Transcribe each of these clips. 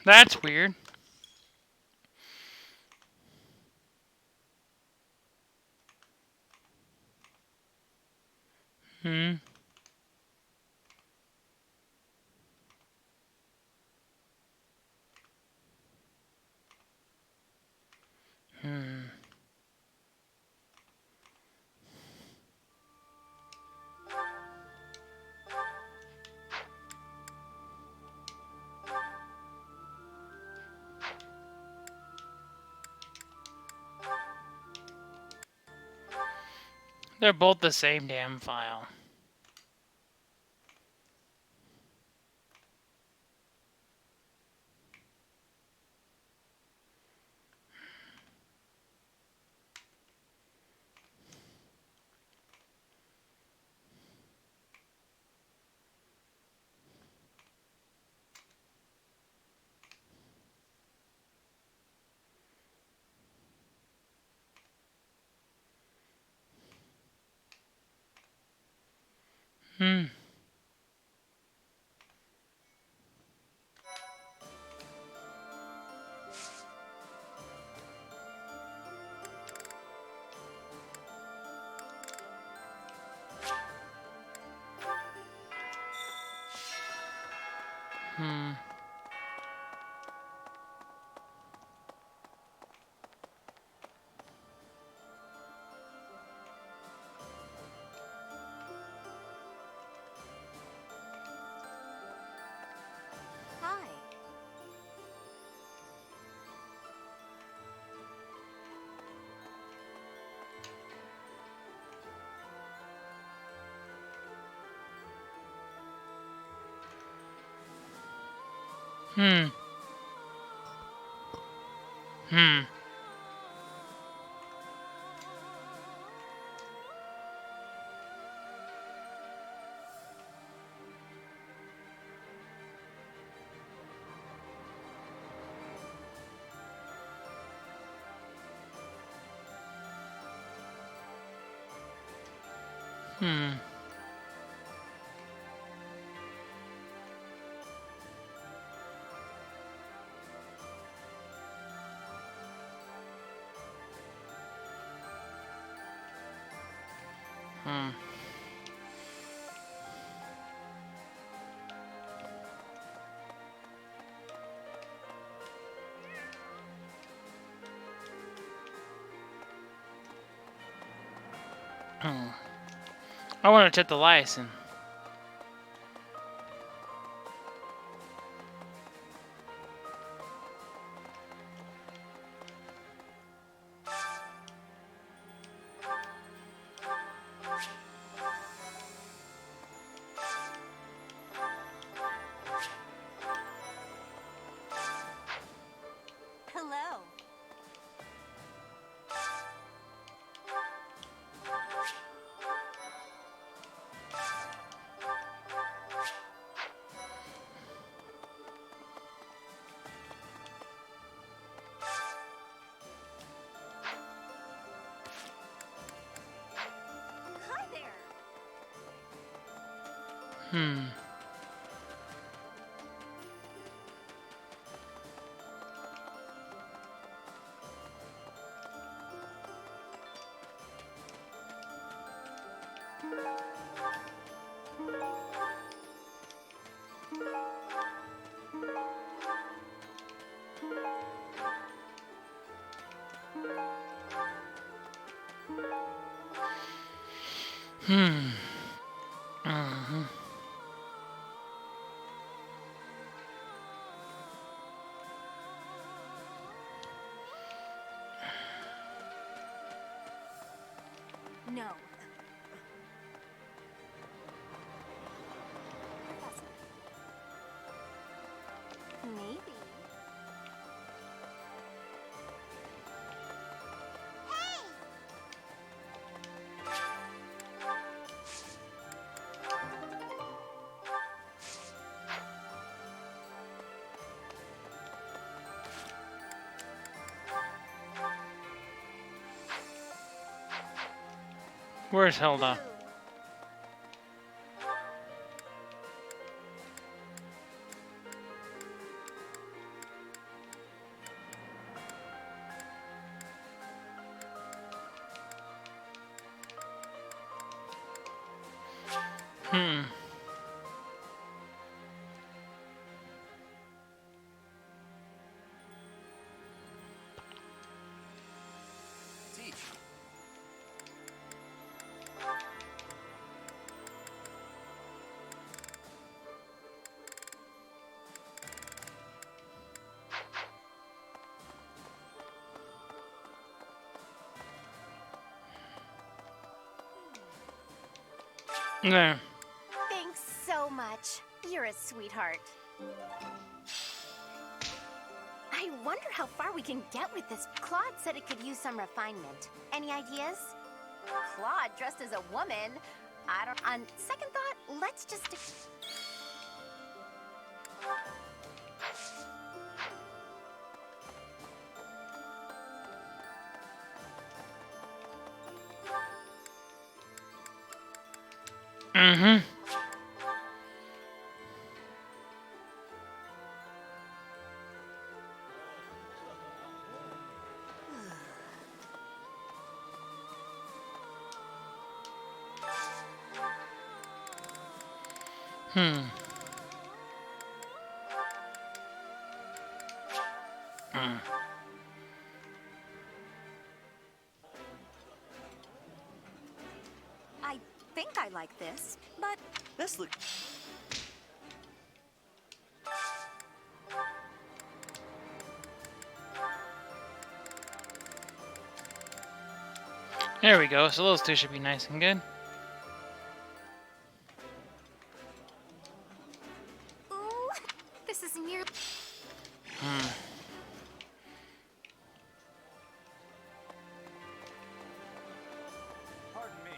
That's weird. Hmm. They're both the same damn file. Hmm. Hmm. Hi. Hmm. Hmm. Hmm. Hmm. Hmm. I want to check the license. Hello. Hi there. Hmm. Hmm. Uh-huh. No. Professor. Maybe. Hey! Where's Hilda? Hmm. Teach. There. Thanks so much. You're a sweetheart. I wonder how far we can get with this. Claude said it could use some refinement. Any ideas? Claude dressed as a woman? I don't. On second thought, let's just. Mm-hmm. Hmm. Hmm. I think I like this, but This look. There we go. So those two should be nice and good. ooh, this is near. Hmm. Pardon me.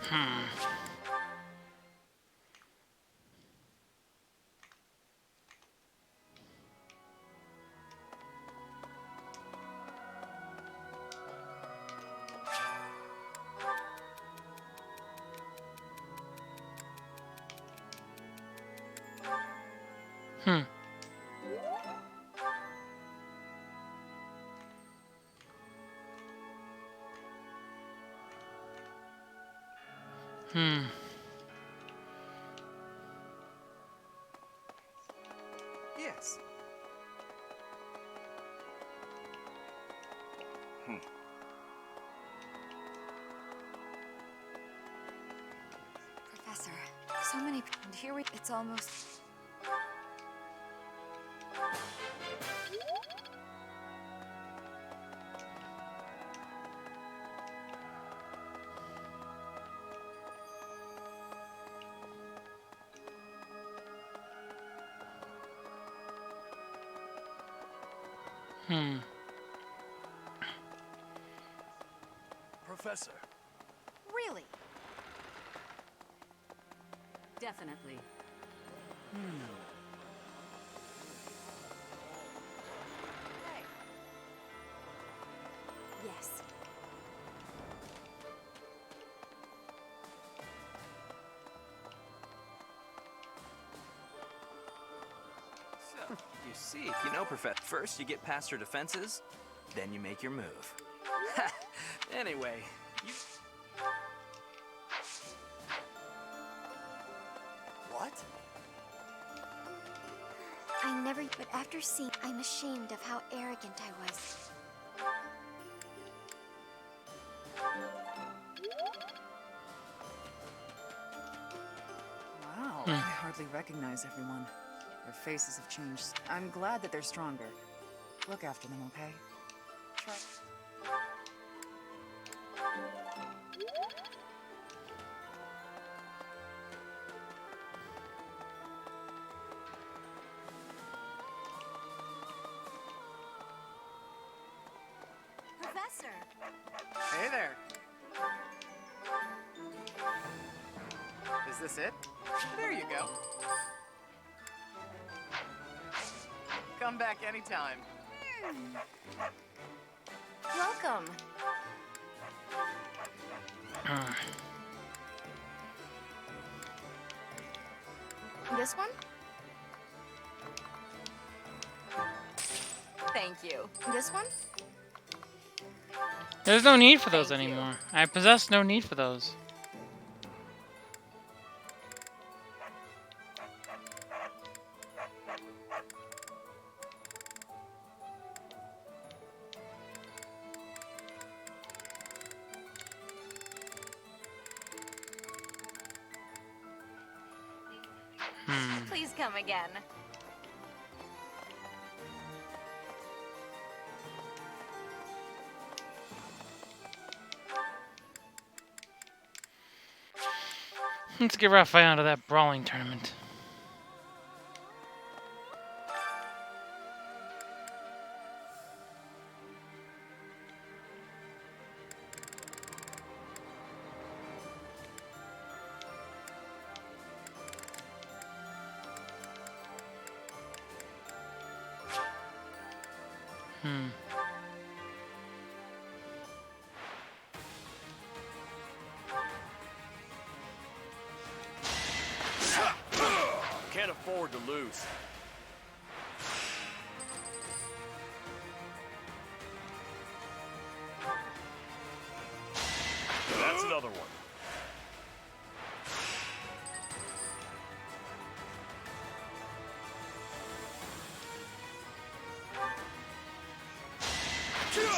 Hmm. Hmm. Hmm. Yes. Professor, so many people. And here we. It's almost. Hmm. Professor. Really? Definitely. Hey. Yes. So, you see, you know, Professor. First, you get past her defenses, then you make your move. Anyway, you. What? I never. But after seeing, I'm ashamed of how arrogant I was. Wow, I hardly recognize everyone. Their faces have changed. I'm glad that they're stronger. Look after them, okay? Try. Professor. Hey there. Is this it? There you go. Come back anytime. Welcome. This one? Thank you. This one? There's no need for those Thank you. anymore. I possess no need for those. Please come again. Let's get Raphael out of that brawling tournament. Can't afford to lose. That's another one.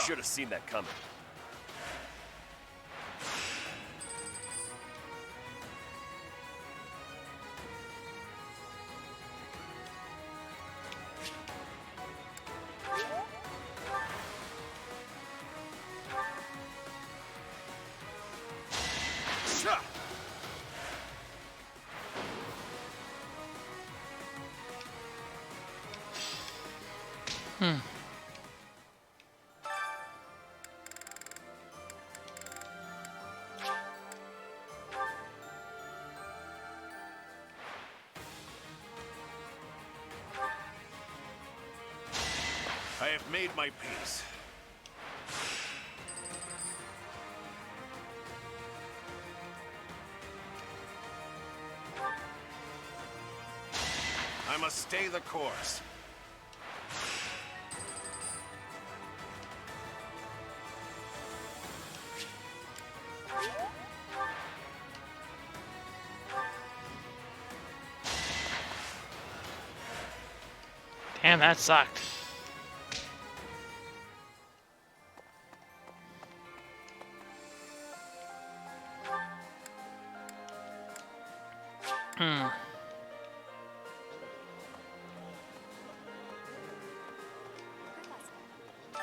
Should have seen that coming. I have made my peace. I must stay the course. Damn, that sucked.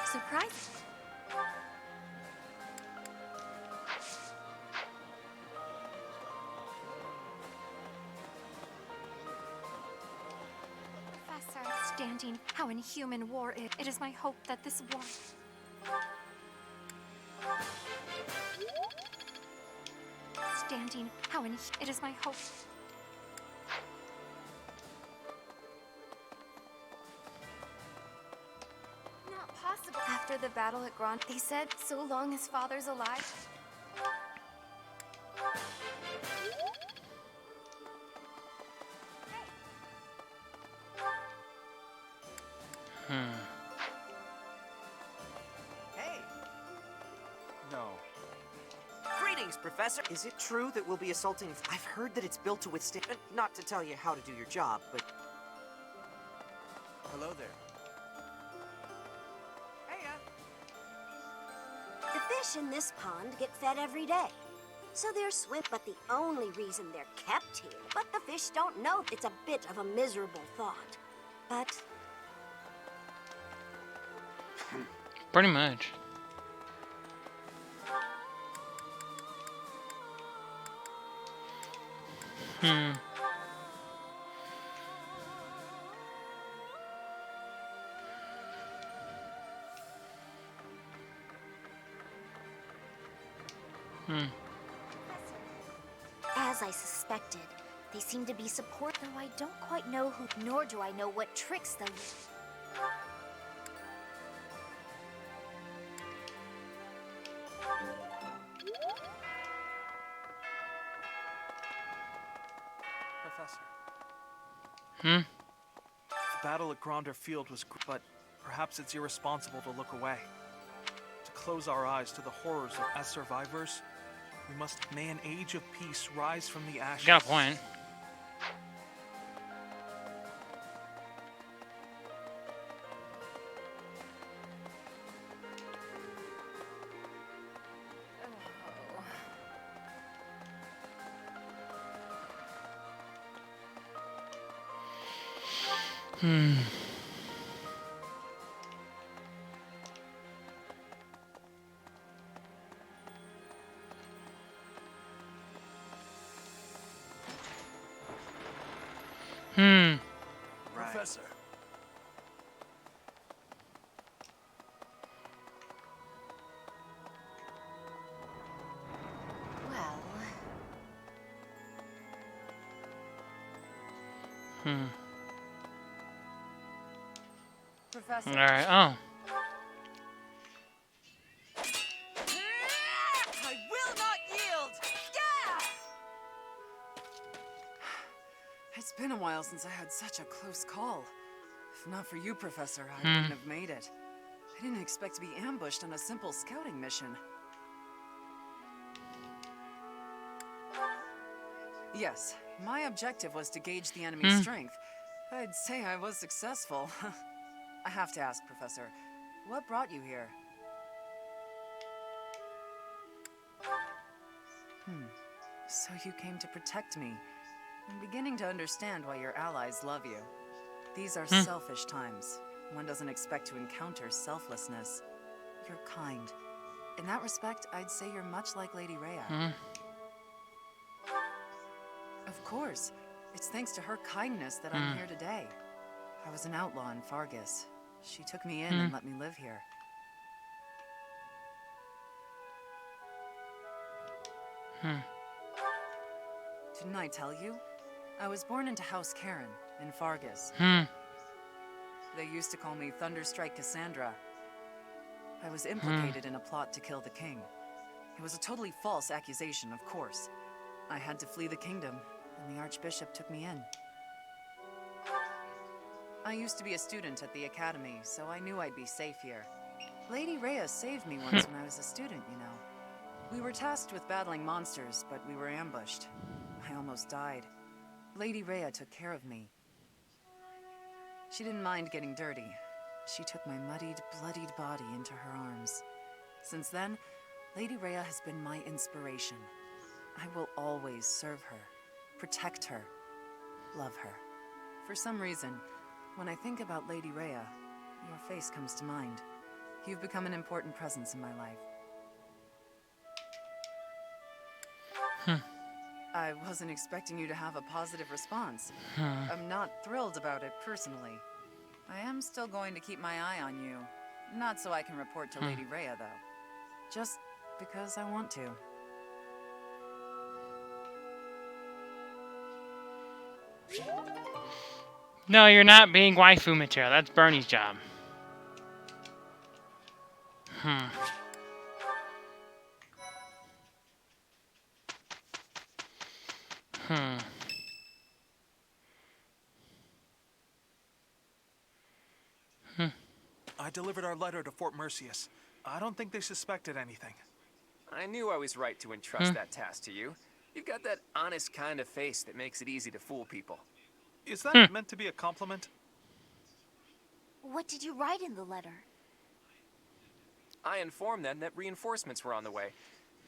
Surprise. Professor, standing how inhuman war is. It is my hope that this war... Standing how it is my hope... Not possible. After the battle at Grand, they said, so long as father's alive. Hey. No. Greetings, Professor. Is it true that we'll be assaulting... I've heard that it's built to withstand... Not to tell you how to do your job, but... Hello there. The fish in this pond get fed every day. So they're swim, but the only reason they're kept here, but the fish don't know it's a bit of a miserable thought. But Pretty much. As I suspected, they seem to be support, though I don't quite know who, nor do I know what tricks they'll use. Professor. Hmm? The battle at Gronder Field was but perhaps it's irresponsible to look away. To close our eyes to the horrors of as survivors, we must, may an age of peace rise from the ashes. Got a point. Professor. Well, Professor. Alright, oh. I will not yield! Yeah! It's been a while since I had such a close call. If not for you, Professor, I wouldn't have made it. I didn't expect to be ambushed on a simple scouting mission. Yes, my objective was to gauge the enemy's strength. I'd say I was successful. I have to ask, Professor, what brought you here? So you came to protect me. I'm beginning to understand why your allies love you. These are selfish times. One doesn't expect to encounter selflessness. You're kind. In that respect, I'd say you're much like Lady Rhea. Of course. It's thanks to her kindness that I'm here today. I was an outlaw in Fargus. She took me in and let me live here. Didn't I tell you? I was born into House Karen in Fargus. They used to call me Thunderstrike Cassandra. I was implicated in a plot to kill the king. It was a totally false accusation, of course. I had to flee the kingdom, and the Archbishop took me in. I used to be a student at the academy, so I knew I'd be safe here. Lady Rhea saved me once when I was a student, you know. We were tasked with battling monsters, but we were ambushed. I almost died. Lady Rhea took care of me. She didn't mind getting dirty. She took my muddied, bloodied body into her arms. Since then, Lady Rhea has been my inspiration. I will always serve her, protect her, love her. For some reason, when I think about Lady Rhea, your face comes to mind. You've become an important presence in my life. I wasn't expecting you to have a positive response. I'm not thrilled about it personally. I am still going to keep my eye on you. Not so I can report to Lady Rhea, though. Just because I want to. No, you're not being waifu material. That's Bernie's job. I delivered our letter to Fort Mercius. I don't think they suspected anything. I knew I was right to entrust that task to you. You've got that honest kind of face that makes it easy to fool people. Is that meant to be a compliment? what did you write in the letter? I informed them that reinforcements were on the way.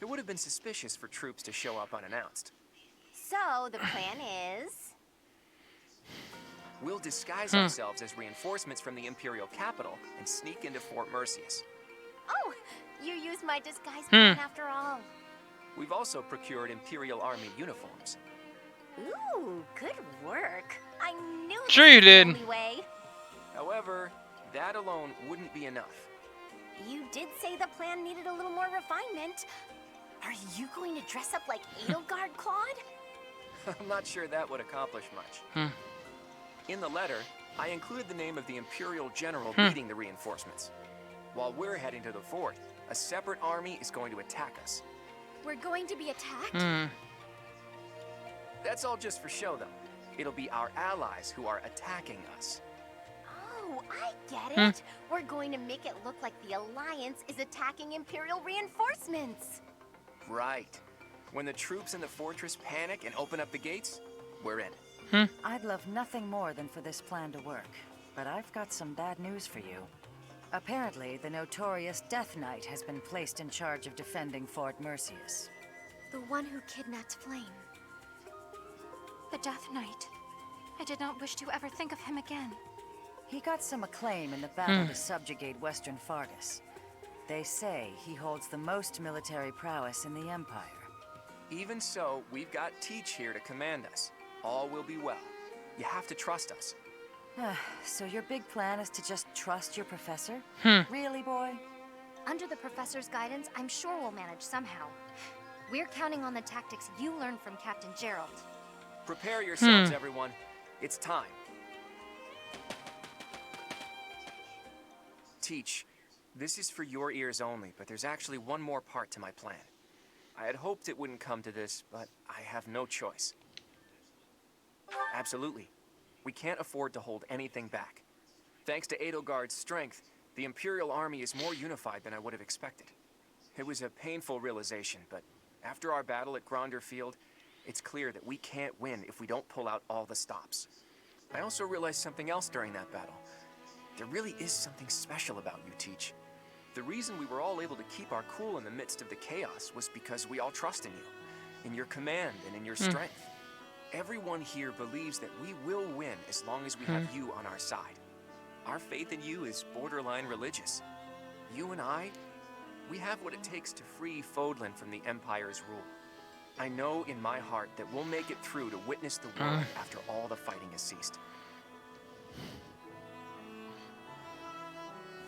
It would have been suspicious for troops to show up unannounced. So, the plan is... We'll disguise ourselves as reinforcements from the Imperial capital and sneak into Fort Mercius. Oh, you used my disguise plan after all. We've also procured Imperial Army uniforms. Ooh, good work. I knew Sure this you was did. the only way. However, that alone wouldn't be enough. You did say the plan needed a little more refinement. Are you going to dress up like Edelgard, Claude? I'm not sure that would accomplish much. In the letter, I included the name of the Imperial General leading the reinforcements. While we're heading to the fort, a separate army is going to attack us. We're going to be attacked? That's all just for show, though. It'll be our allies who are attacking us. Oh, I get it. We're going to make it look like the Alliance is attacking Imperial reinforcements. Right. When the troops in the fortress panic and open up the gates, we're in. I'd love nothing more than for this plan to work, but I've got some bad news for you. Apparently, the notorious Death Knight has been placed in charge of defending Fort Mercius. The one who kidnapped Flame. The Death Knight. I did not wish to ever think of him again. He got some acclaim in the battle to subjugate Western Fargus. They say he holds the most military prowess in the Empire. Even so, we've got Teach here to command us. All will be well. You have to trust us. So your big plan is to just trust your professor? Really, boy? Under the professor's guidance, I'm sure we'll manage somehow. We're counting on the tactics you learned from Captain Gerald. Prepare yourselves, everyone. It's time. Teach, this is for your ears only, but there's actually one more part to my plan. I had hoped it wouldn't come to this, but I have no choice. Absolutely. We can't afford to hold anything back. Thanks to Edelgard's strength, the Imperial Army is more unified than I would have expected. It was a painful realization, but after our battle at Gronder Field, it's clear that we can't win if we don't pull out all the stops. I also realized something else during that battle. There really is something special about you, Teach. The reason we were all able to keep our cool in the midst of the chaos was because we all trust in you, in your command and in your strength. Everyone here believes that we will win as long as we have you on our side. Our faith in you is borderline religious. You and I, we have what it takes to free Fodlan from the Empire's rule. I know in my heart that we'll make it through to witness the world after all the fighting has ceased.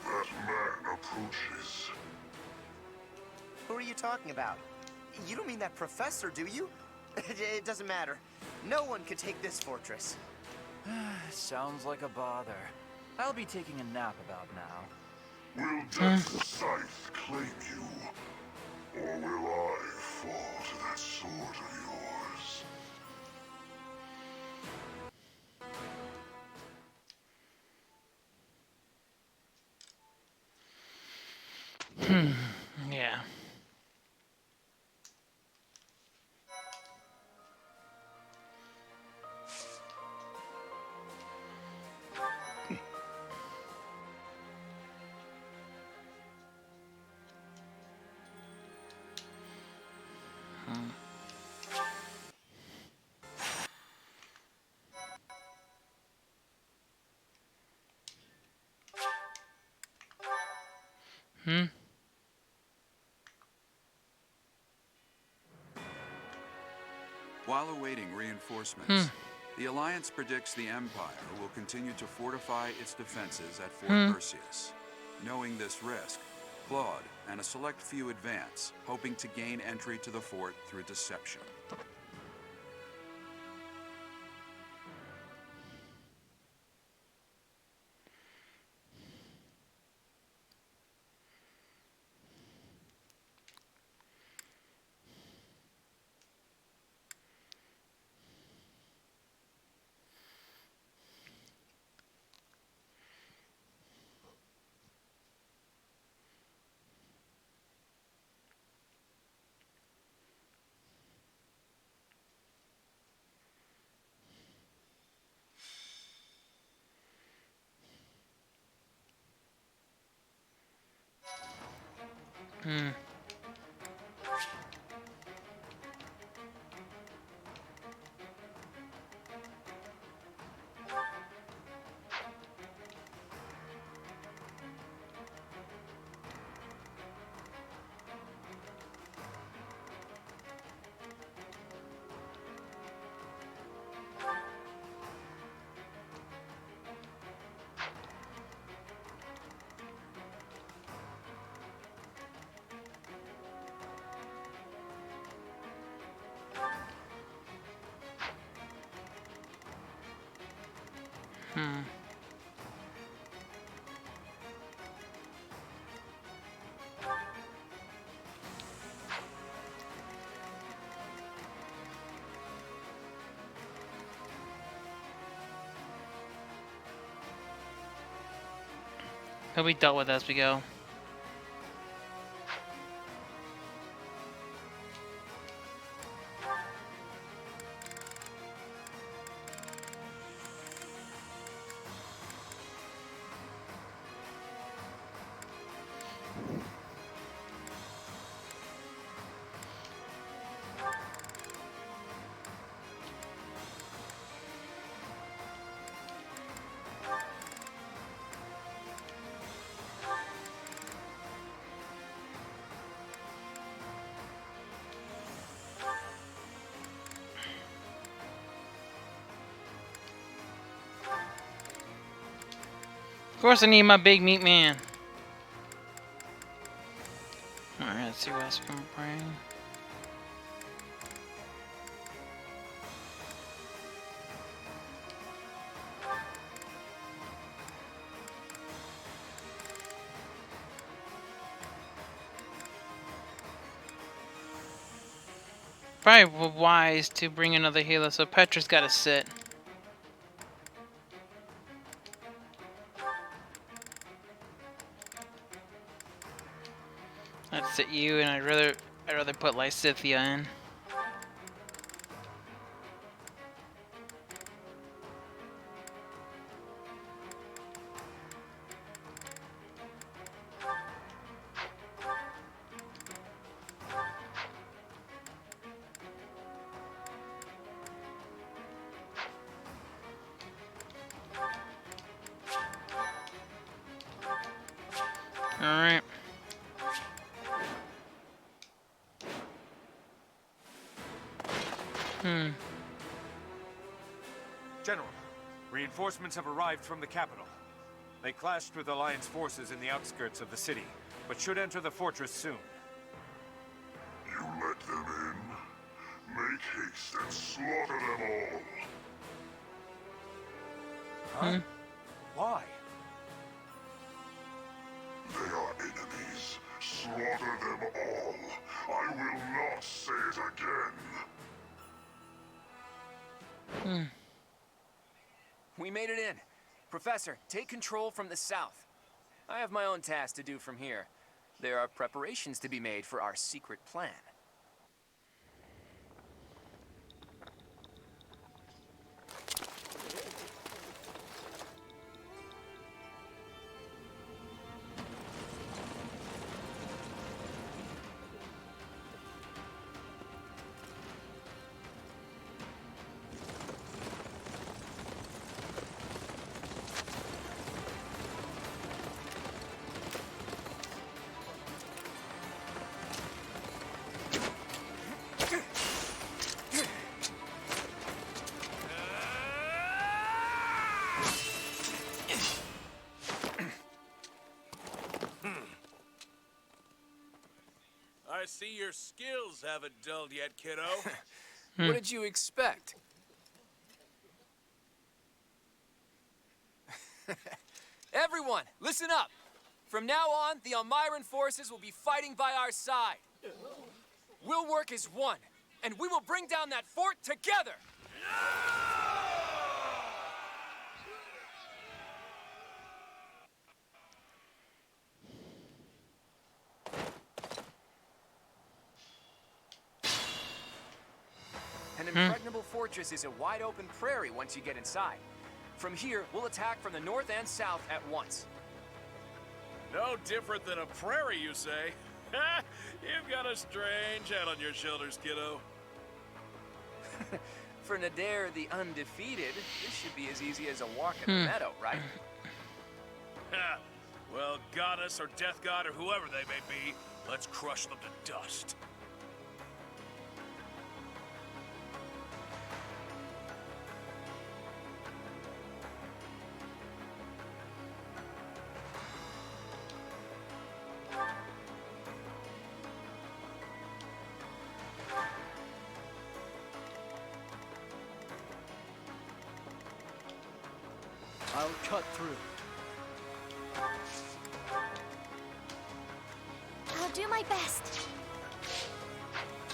That man approaches. Who are you talking about? You don't mean that professor, do you? It doesn't matter. No one can take this fortress. Sounds like a bother. I'll be taking a nap about now. Will Death's scythe claim you? Or will I fall to that sword of yours? Yeah. While awaiting reinforcements, the Alliance predicts the Empire will continue to fortify its defenses at Fort Mercius. Knowing this risk, Claude and a select few advance, hoping to gain entry to the fort through deception. He'll be dealt with as we go. Of course I need my big meat man. Alright, let's see what else we can bring. Probably wise to bring another healer, so Petra's gotta sit. I'd sit you, and I'd rather put Lysithia in. Alright. General, reinforcements have arrived from the capital. They clashed with Alliance forces in the outskirts of the city, but should enter the fortress soon. You let them in? Make haste and slaughter them all. Huh? Why? They are enemies. Slaughter them all. I will not say it again. We made it in. Professor, take control from the south. I have my own task to do from here. There are preparations to be made for our secret plan. I see your skills haven't dulled yet, kiddo. What did you expect? Everyone, listen up! From now on, the Almiran forces will be fighting by our side. We'll work as one, and we will bring down that fort together! An impregnable fortress is a wide-open prairie once you get inside. From here, we'll attack from the north and south at once. No different than a prairie, you say? You've got a strange head on your shoulders, kiddo. For Nadir the Undefeated, this should be as easy as a walk in the meadow, right? Well, goddess or death god or whoever they may be, let's crush them to dust. I'll cut through. I'll do my best.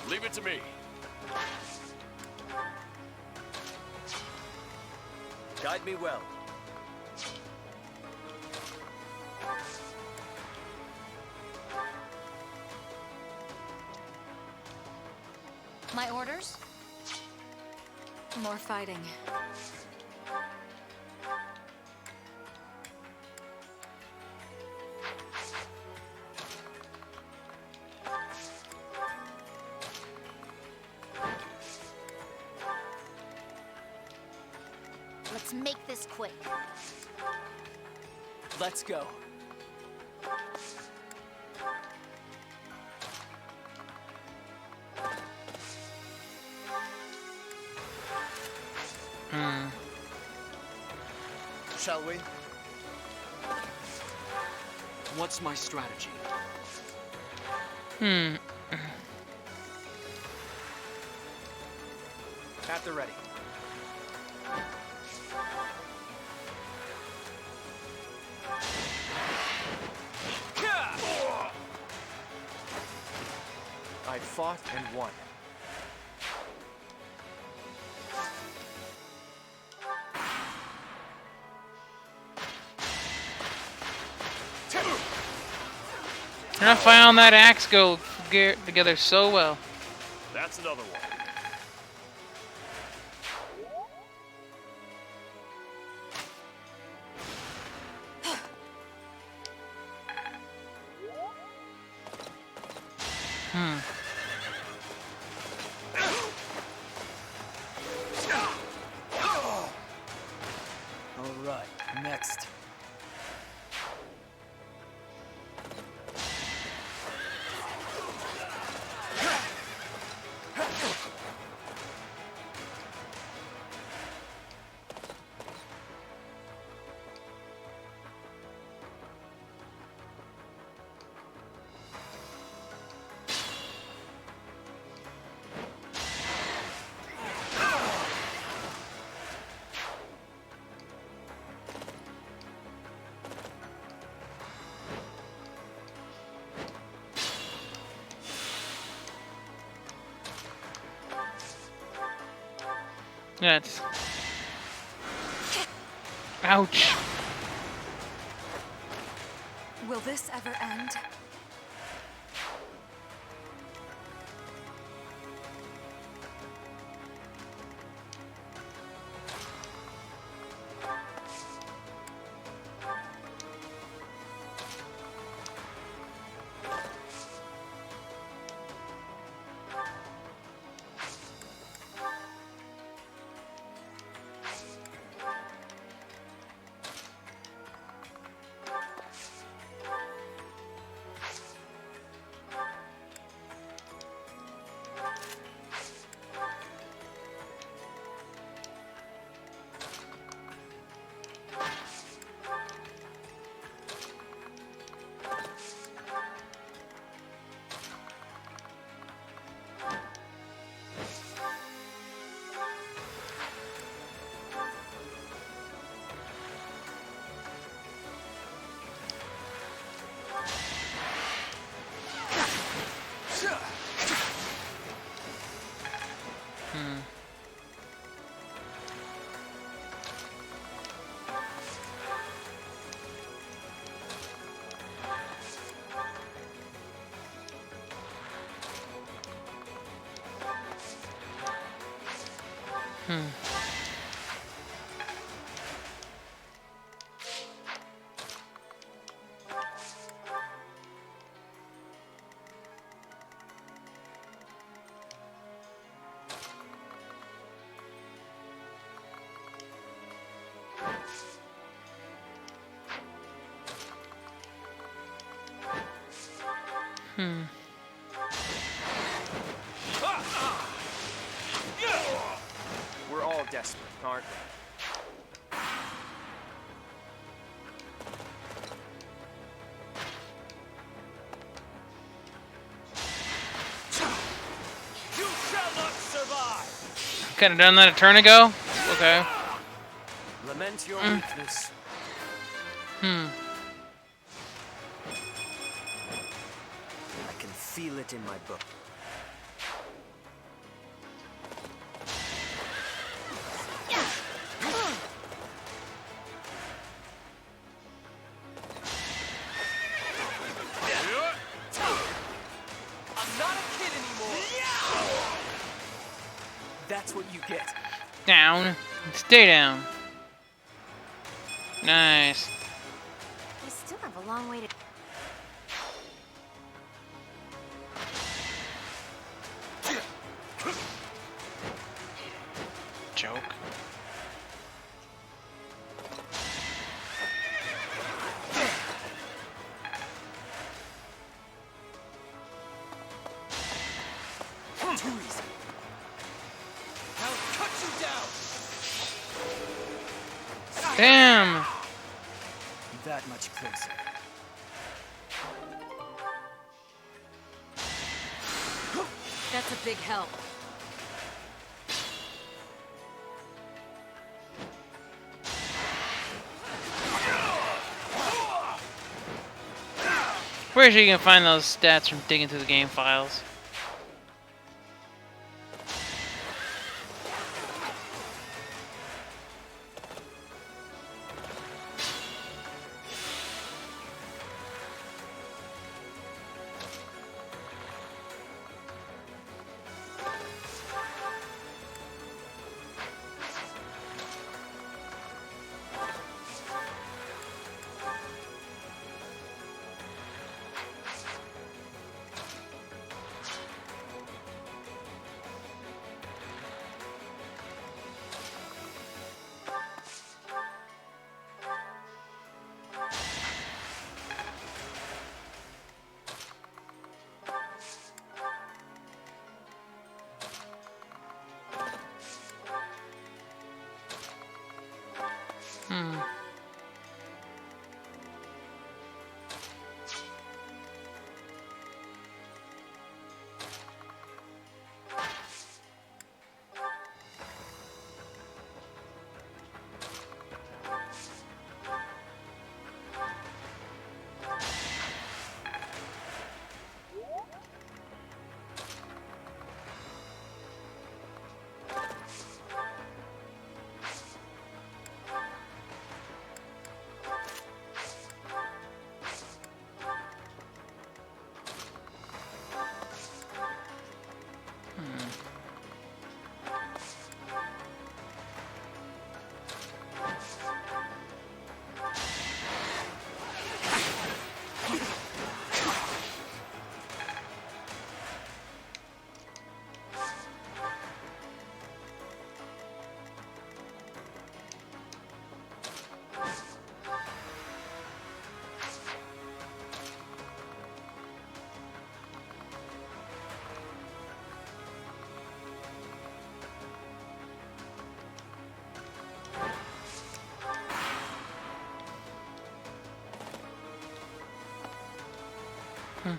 Leave it to me. Guide me well. My orders? More fighting. Let's make this quick. Let's go. Shall we? What's my strategy? At the ready. I fought and won. You're not finding that axe go together so well. That's another one. All right, next. That's... Ouch. Will this ever end? We're all desperate, aren't we? You shall not survive! Could have done that a turn ago? Okay. Let Cement your weakness. Hmm. I can feel it in my book. I'm not a kid anymore. That's what you get. Down. Stay down. Nice. We still have a long way to... Joke. Too easy. I'll cut you down. Damn. That much closer. That's a big help. Pretty sure you can find those stats from digging through the game files. Hmm.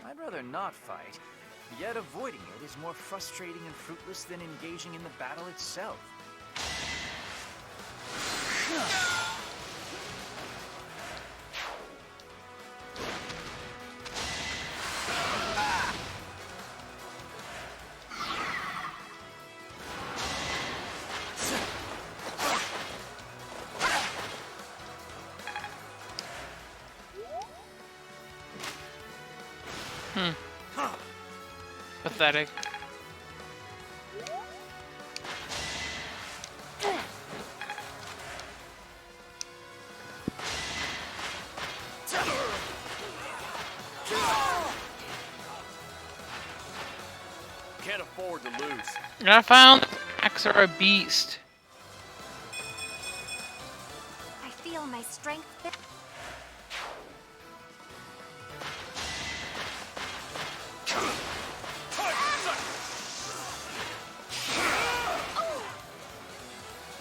I'd rather not fight, yet avoiding it is more frustrating and fruitless than engaging in the battle itself. Pathetic. Can't afford to lose. I found Axe are a beast. I feel my strength...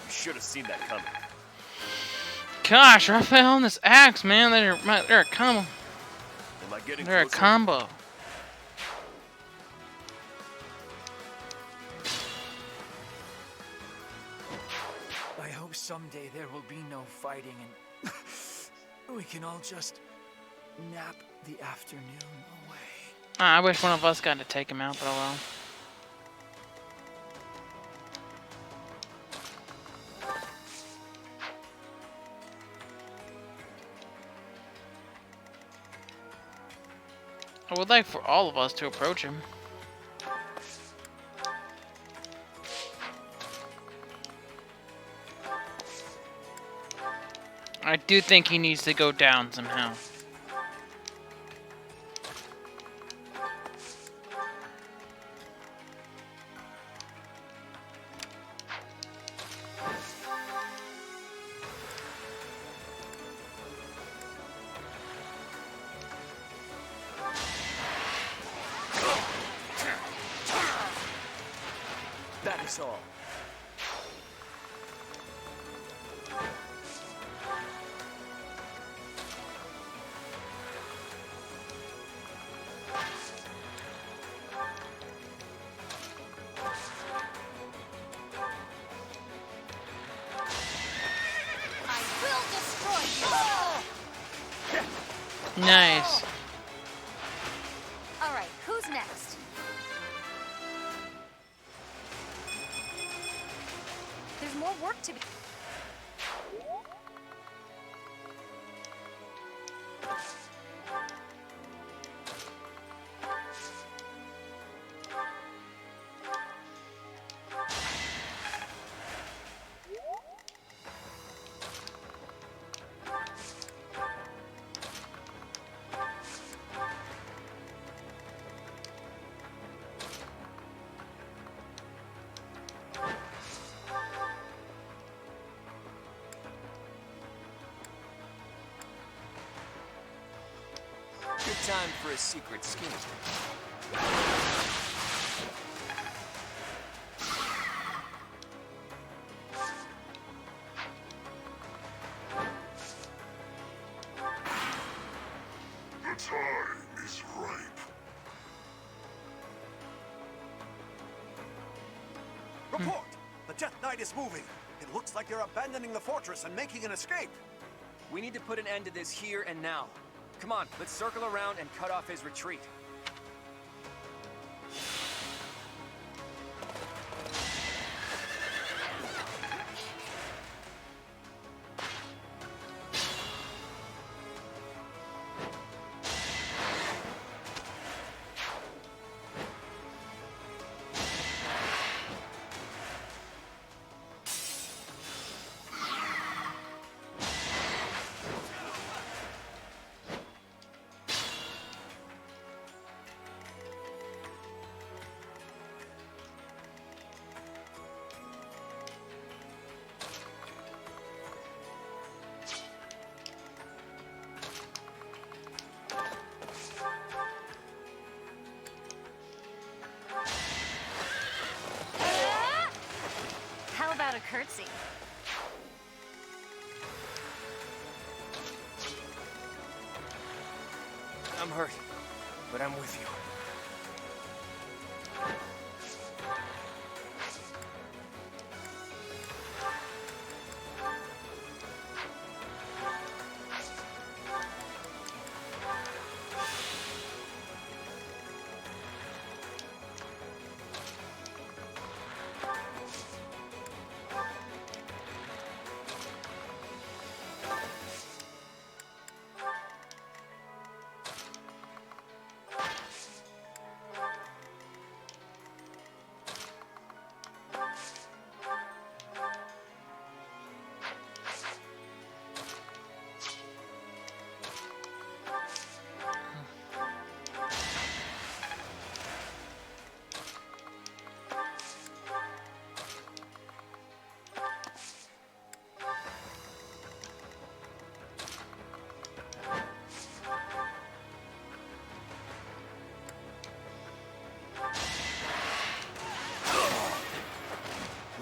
Should have seen that coming. Gosh, Raphael and this axe, man, they're a combo. Am I getting They're a closer? combo. I hope someday there will be no fighting and we can all just nap the afternoon away. I wish one of us got to take him out, but oh well. I would like for all of us to approach him. I do think he needs to go down somehow. That is all. Nice. All right, who's next? There's more work to be. Good time for a secret scheme. The time is ripe. Report! The Death Knight is moving. It looks like they're abandoning the fortress and making an escape. We need to put an end to this here and now. Come on, let's circle around and cut off his retreat. How about a curtsy? I'm hurt, but I'm with you.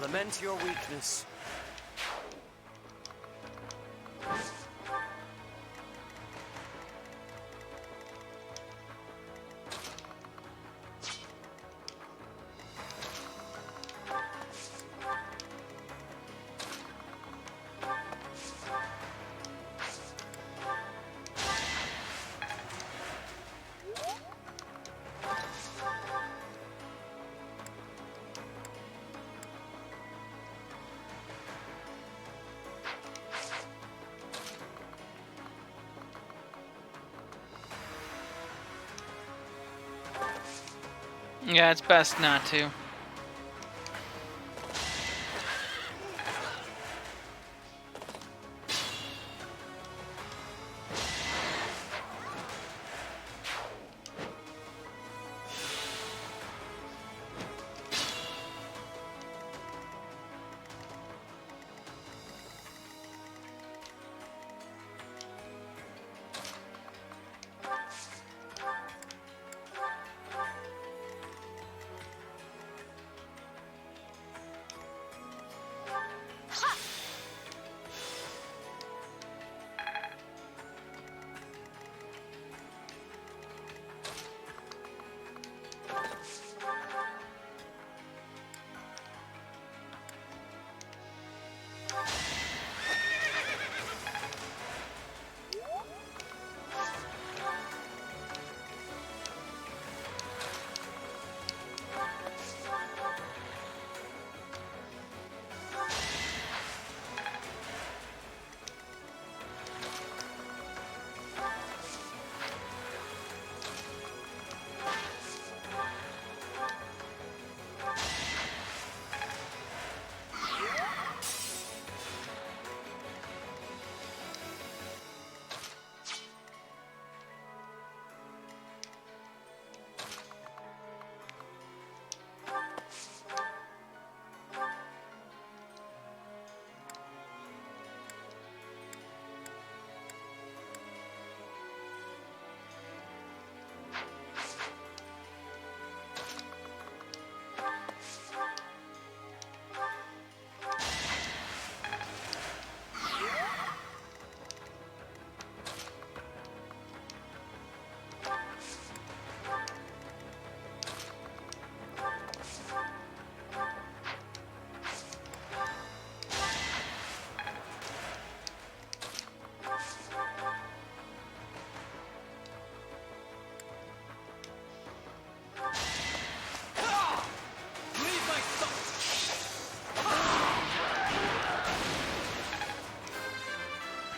Lament your weakness. Yeah, it's best not to.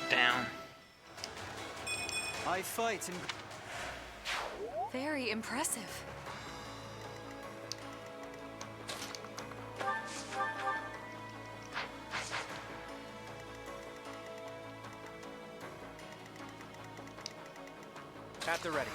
Down. I fight and... Very impressive. At the ready.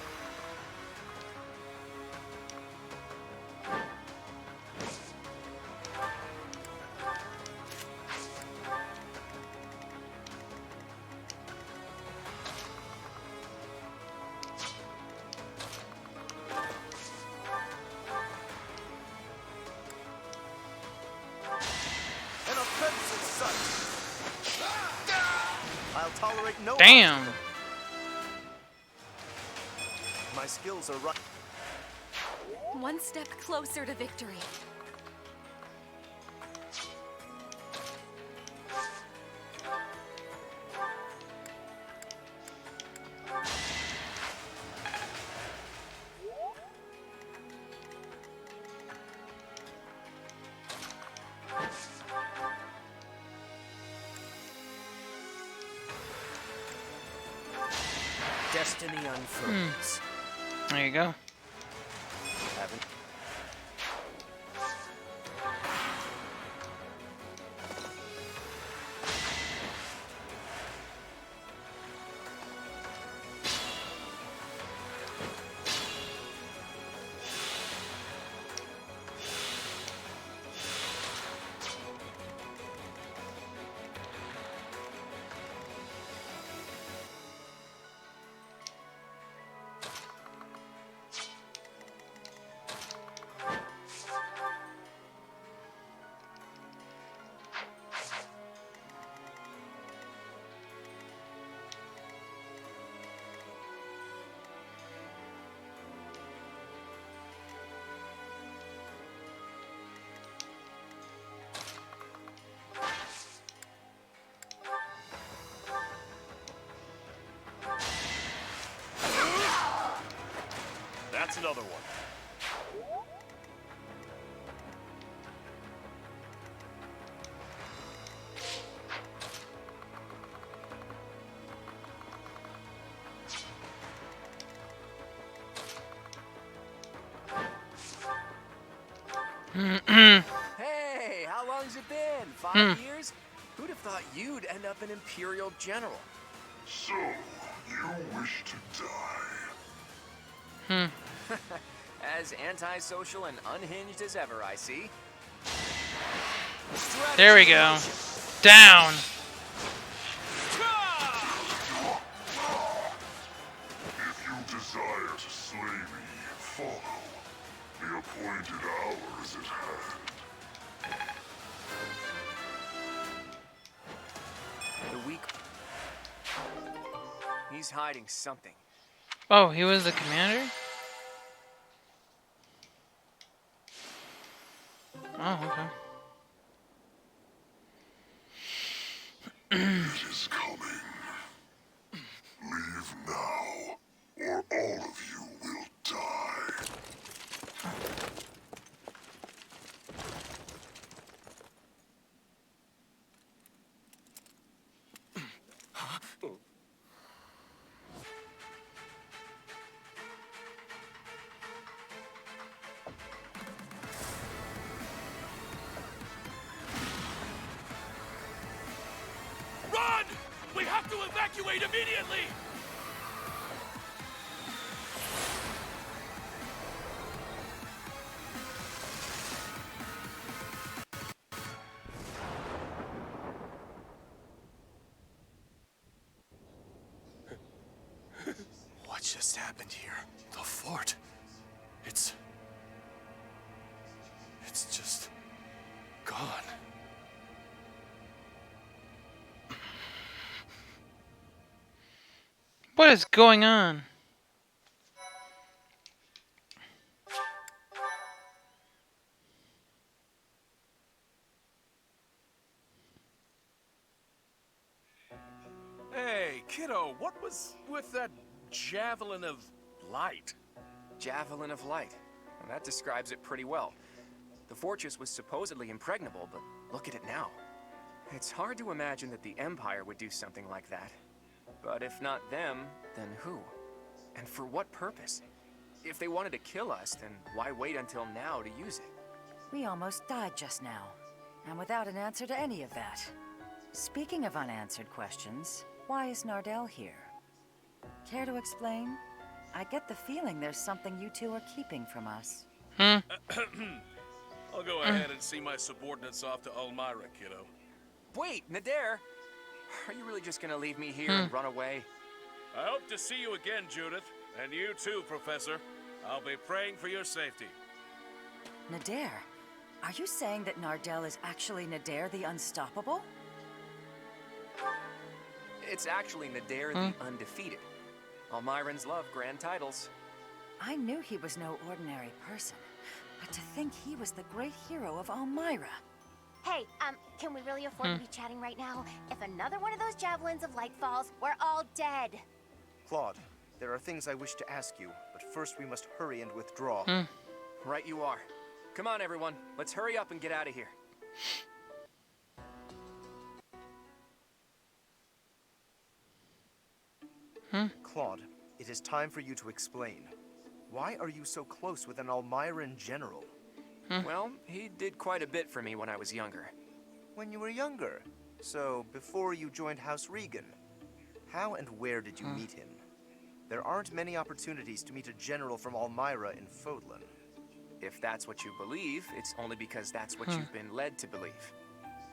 An offensive sight. I'll tolerate no Damn. obstacle. My skills are right. One step closer to victory. Destiny unfurls. There you go. Haven't. That's another one. Hey, how long's it been? 5 years? Who'd have thought you'd end up an Imperial General? So, you wish to die? As antisocial and unhinged as ever, I see. There we go. Down. If you desire to slay me, follow. The appointed hour is at hand. The weak... He's hiding something. Oh, he was the commander? Oh, okay. It is coming. Leave now, or all of you will die. Run! We have to evacuate immediately! What just happened here? The fort. It's just gone. What is going on? Hey, kiddo, what was with that javelin of light? Javelin of Light. Well, that describes it pretty well. The fortress was supposedly impregnable, but look at it now. It's hard to imagine that the Empire would do something like that. But if not them, then who? And for what purpose? If they wanted to kill us, then why wait until now to use it? We almost died just now, and without an answer to any of that. Speaking of unanswered questions, why is Nardell here? Care to explain? I get the feeling there's something you two are keeping from us. I'll go ahead and see my subordinates off to Elmira, kiddo. Wait, Nader! Are you really just gonna leave me here and run away? I hope to see you again, Judith. And you too, Professor. I'll be praying for your safety. Nader, are you saying that Nardell is actually Nader the Unstoppable? It's actually Nader the Undefeated. Almirans love grand titles. I knew he was no ordinary person, but to think he was the great hero of Elmira. Hey, can we really afford to be chatting right now? If another one of those javelins of light falls, we're all dead. Claude, there are things I wish to ask you, but first we must hurry and withdraw. Right you are. Come on, everyone. Let's hurry up and get out of here. Claude, it is time for you to explain. Why are you so close with an Almiran general? Well, he did quite a bit for me when I was younger. When you were younger? So, before you joined House Regan? How and where did you meet him? There aren't many opportunities to meet a general from Elmira in Fodlan. If that's what you believe, it's only because that's what you've been led to believe.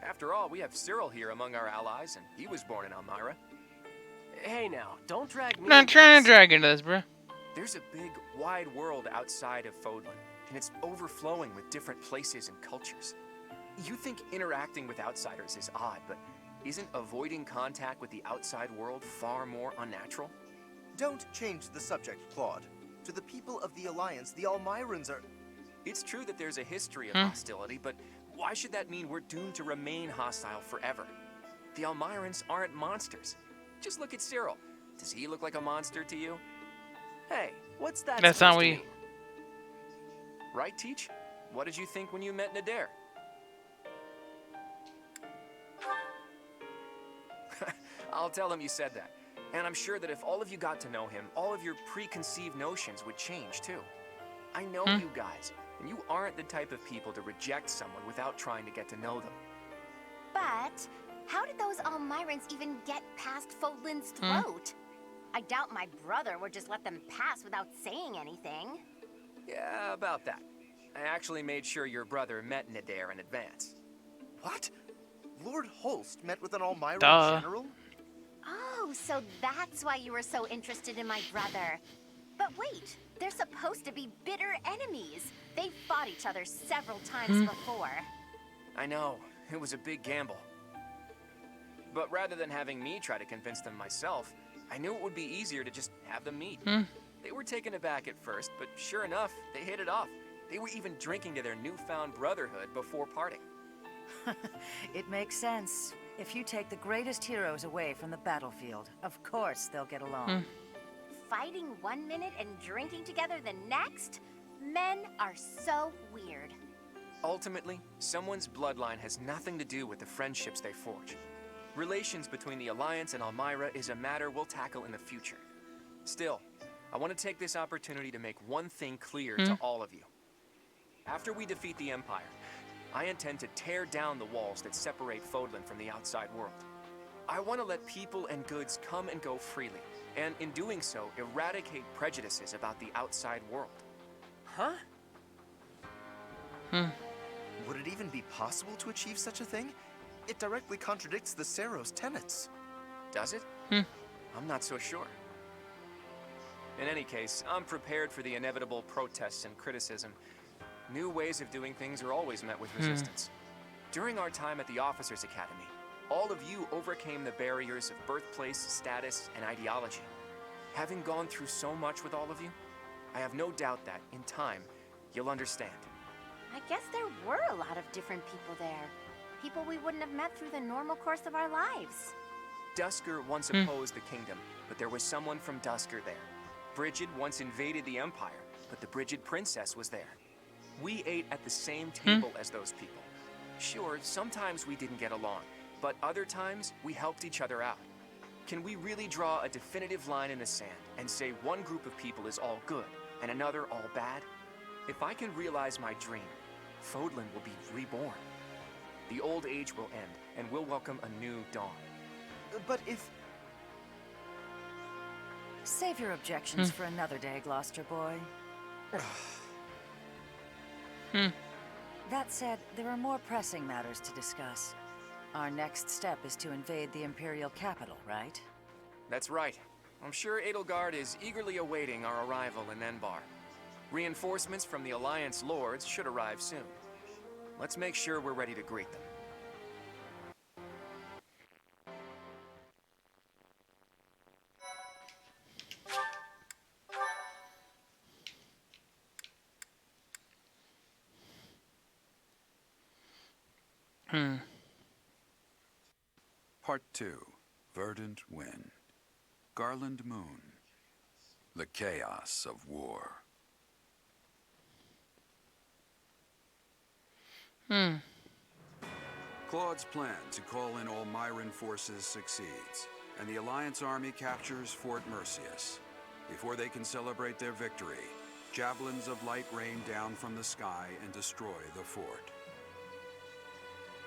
After all, we have Cyril here among our allies, and he was born in Elmira. Hey now, don't drag me. I'm not trying to drag into this, bro. There's a big, wide world outside of Fodlan, and it's overflowing with different places and cultures. You think interacting with outsiders is odd, but isn't avoiding contact with the outside world far more unnatural? Don't change the subject, Claude. To the people of the Alliance, the Almirans are... It's true that there's a history of hostility, but why should that mean we're doomed to remain hostile forever? The Almirans aren't monsters. Just look at Cyril. Does he look like a monster to you? Hey, what's that? That's not we. Right, Teach? What did you think when you met Nader? I'll tell him you said that. And I'm sure that if all of you got to know him, all of your preconceived notions would change, too. I know you guys. And you aren't the type of people to reject someone without trying to get to know them. But how did those Almirans even get past Fodlan's throat? I doubt my brother would just let them pass without saying anything. Yeah, about that. I actually made sure your brother met Nadir in advance. What? Lord Holst met with an Almira Duh. general? Oh, so that's why you were so interested in my brother. But wait, they're supposed to be bitter enemies. They fought each other several times before. I know, it was a big gamble. But rather than having me try to convince them myself, I knew it would be easier to just have them meet. They were taken aback at first, but sure enough, they hit it off. They were even drinking to their newfound brotherhood before parting. It makes sense. If you take the greatest heroes away from the battlefield, of course they'll get along. Fighting one minute and drinking together the next? Men are so weird. Ultimately, someone's bloodline has nothing to do with the friendships they forge. Relations between the Alliance and Almira is a matter we'll tackle in the future. Still, I want to take this opportunity to make one thing clear to all of you. After we defeat the Empire, I intend to tear down the walls that separate Fodlan from the outside world. I want to let people and goods come and go freely, and in doing so, eradicate prejudices about the outside world. Huh? Would it even be possible to achieve such a thing? It directly contradicts the Seros' tenets. Does it? I'm not so sure. In any case, I'm prepared for the inevitable protests and criticism. New ways of doing things are always met with resistance. During our time at the Officers' Academy, all of you overcame the barriers of birthplace, status, and ideology. Having gone through so much with all of you, I have no doubt that, in time, you'll understand. I guess there were a lot of different people there. People we wouldn't have met through the normal course of our lives. Dusker once opposed the kingdom, but there was someone from Dusker there. Brigid once invaded the Empire, but the Brigid princess was there. We ate at the same table as those people. Sure, sometimes we didn't get along, but other times we helped each other out. Can we really draw a definitive line in the sand and say one group of people is all good and another all bad? If I can realize my dream, Fodlan will be reborn. The old age will end, and we'll welcome a new dawn. But if... Save your objections for another day, Gloucester boy. That said, there are more pressing matters to discuss. Our next step is to invade the Imperial capital, right? That's right. I'm sure Edelgard is eagerly awaiting our arrival in Enbar. Reinforcements from the Alliance Lords should arrive soon. Let's make sure we're ready to greet them. Part 2. Verdant Wind. Garland Moon. The Chaos of War. Claude's plan to call in all Myran forces succeeds, and the Alliance army captures Fort Mercius. Before they can celebrate their victory, javelins of light rain down from the sky and destroy the fort.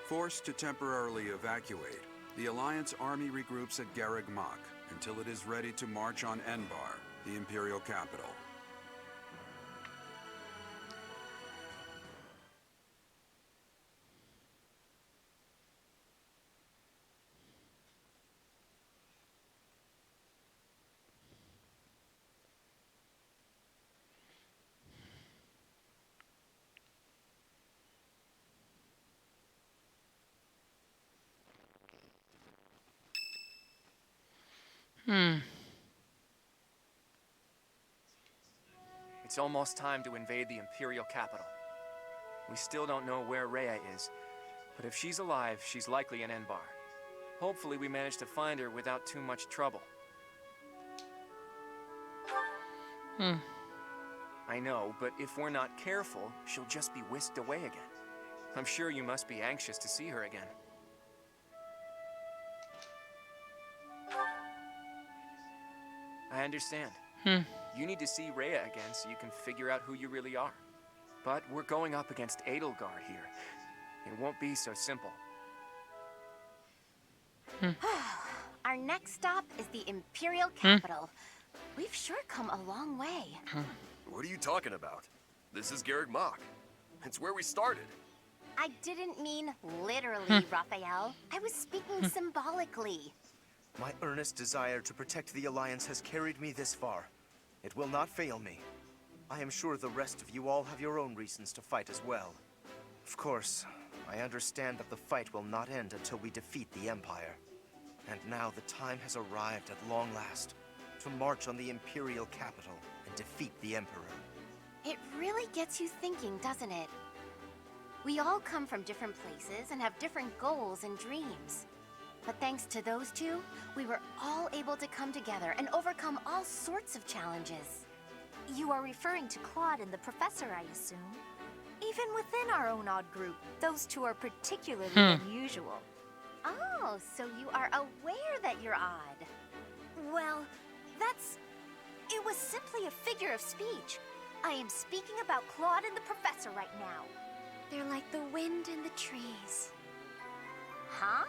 Forced to temporarily evacuate, the Alliance army regroups at Garreg Mach until it is ready to march on Enbar, the Imperial capital. It's almost time to invade the Imperial capital. We still don't know where Rhea is, but if she's alive, she's likely in Enbar. Hopefully we manage to find her without too much trouble. I know, but if we're not careful, she'll just be whisked away again. I'm sure you must be anxious to see her again. I understand. You need to see Rhea again so you can figure out who you really are. But we're going up against Edelgard here. It won't be so simple. Our next stop is the Imperial Capital. We've sure come a long way. What are you talking about? This is Garrick Mach. It's where we started. I didn't mean literally, Raphael. I was speaking symbolically. My earnest desire to protect the Alliance has carried me this far. It will not fail me. I am sure the rest of you all have your own reasons to fight as well. Of course, I understand that the fight will not end until we defeat the Empire. And now the time has arrived at long last to march on the Imperial capital and defeat the Emperor. It really gets you thinking, doesn't it? We all come from different places and have different goals and dreams. But thanks to those two, we were all able to come together and overcome all sorts of challenges. You are referring to Claude and the Professor, I assume? Even within our own odd group, those two are particularly unusual. Oh, so you are aware that you're odd. Well, it was simply a figure of speech. I am speaking about Claude and the Professor right now. They're like the wind in the trees. Huh?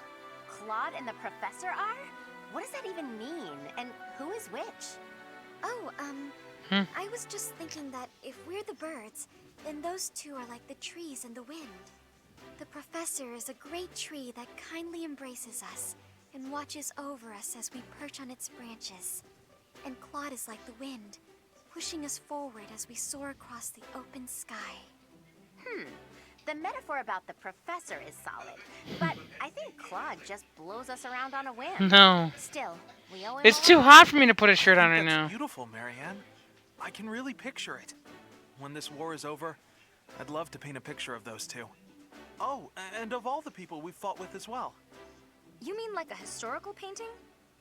Claude and the Professor are? What does that even mean? And who is which? Oh, I was just thinking that if we're the birds, then those two are like the trees and the wind. The Professor is a great tree that kindly embraces us and watches over us as we perch on its branches. And Claude is like the wind, pushing us forward as we soar across the open sky. The metaphor about the Professor is solid, but I think Claude just blows us around on a whim. No. Still, we owe him It's a too lot. hot for me to put a shirt on right That's now. beautiful, Marianne. I can really picture it. When this war is over, I'd love to paint a picture of those two. Oh, and of all the people we've fought with as well. You mean like a historical painting?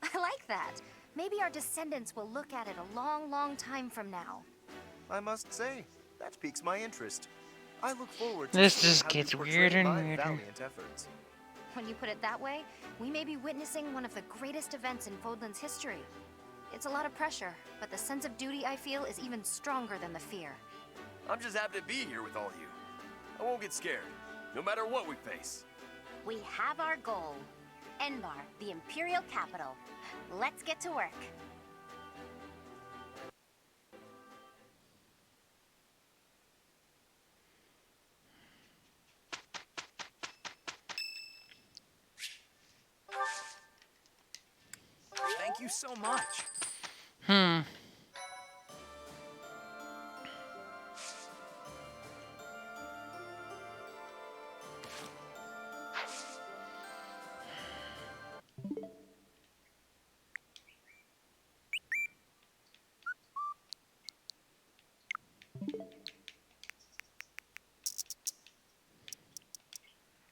I like that. Maybe our descendants will look at it a long, long time from now. I must say, that piques my interest. I look forward to This seeing just how you gets portray weirder and my weirder. valiant efforts. When you put it that way, we may be witnessing one of the greatest events in Fodlan's history. It's a lot of pressure, but the sense of duty I feel is even stronger than the fear. I'm just happy to be here with all of you. I won't get scared, no matter what we face. We have our goal. Enbar, the Imperial capital. Let's get to work. Thank you so much.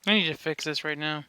I need to fix this right now.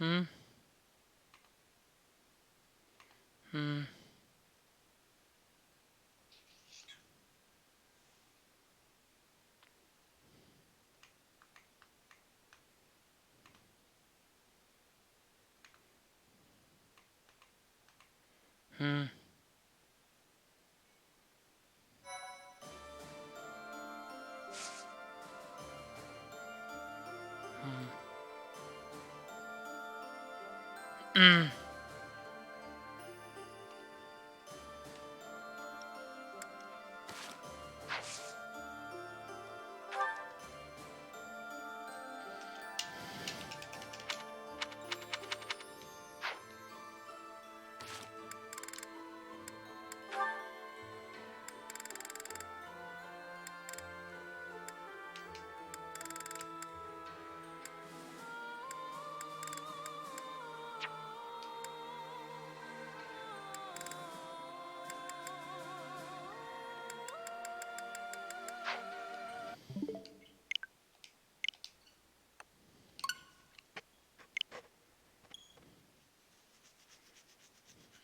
Hmm. Hmm. Hmm. Hmm.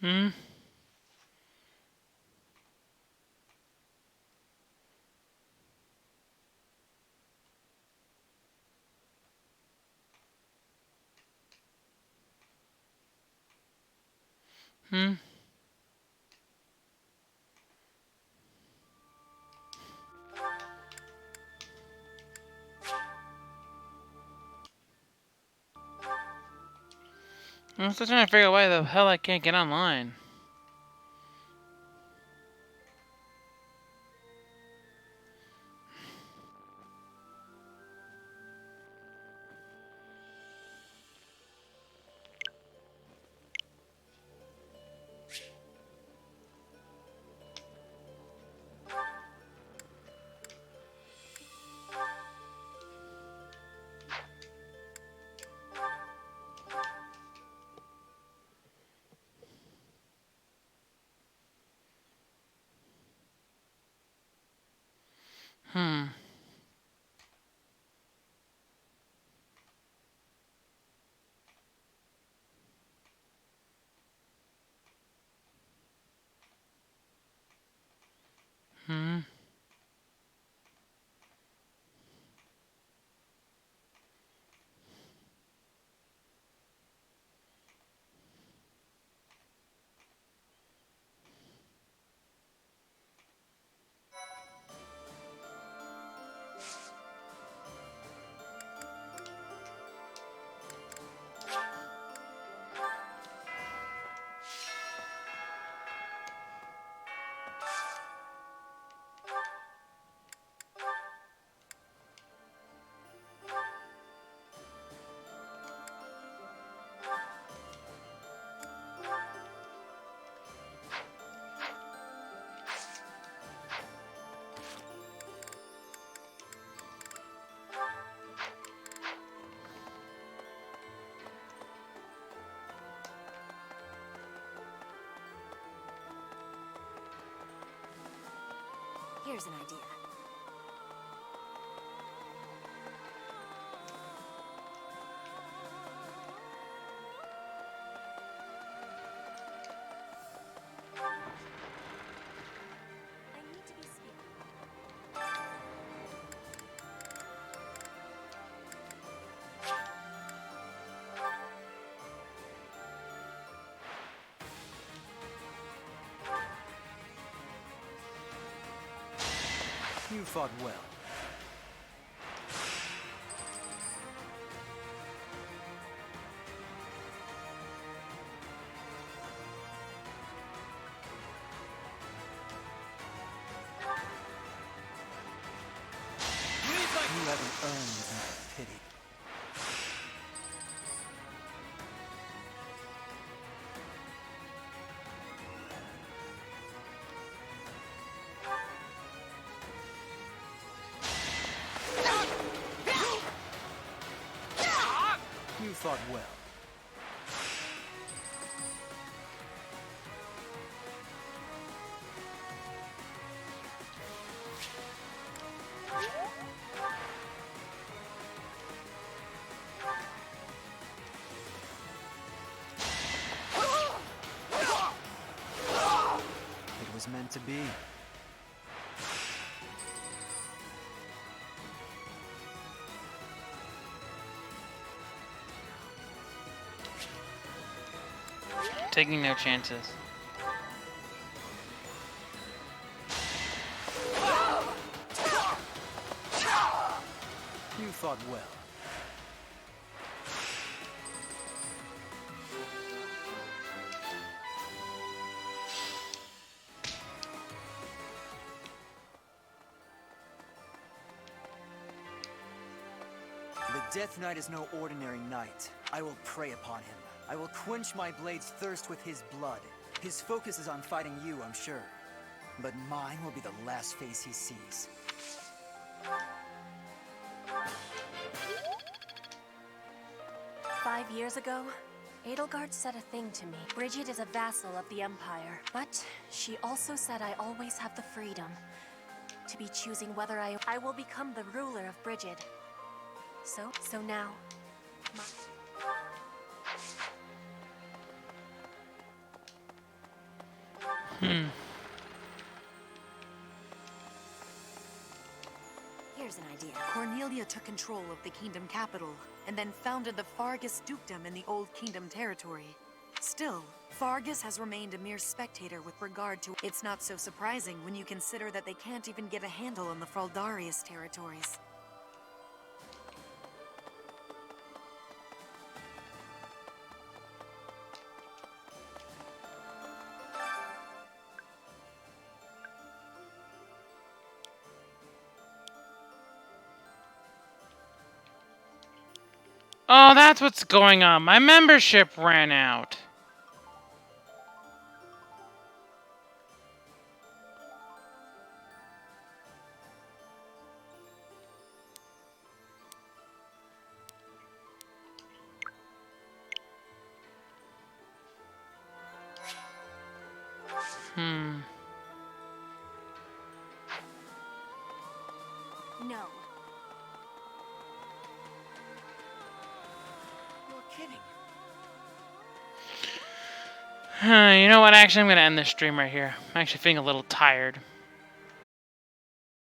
Hmm. Hmm. I'm still trying to figure out why the hell I can't get online. Hmm. Hmm. Here's an idea. I need to be speaking. You fought well. You haven't earned my pity. You fought well. meant to be. Taking no chances. You thought well. The Death Knight is no ordinary knight. I will prey upon him. I will quench my blade's thirst with his blood. His focus is on fighting you, I'm sure. But mine will be the last face he sees. 5 years ago, Edelgard said a thing to me. Brigid is a vassal of the Empire, but she also said I always have the freedom to be choosing whether I will become the ruler of Brigid. So now, Here's an idea. Cornelia took control of the kingdom capital, and then founded the Fargus dukedom in the Old Kingdom territory. Still, Fargus has remained a mere spectator with regard to... It's not so surprising when you consider that they can't even get a handle on the Fraldarius territories. Oh, that's what's going on. My membership ran out. No. You know what? Actually, I'm going to end this stream right here. I'm actually feeling a little tired.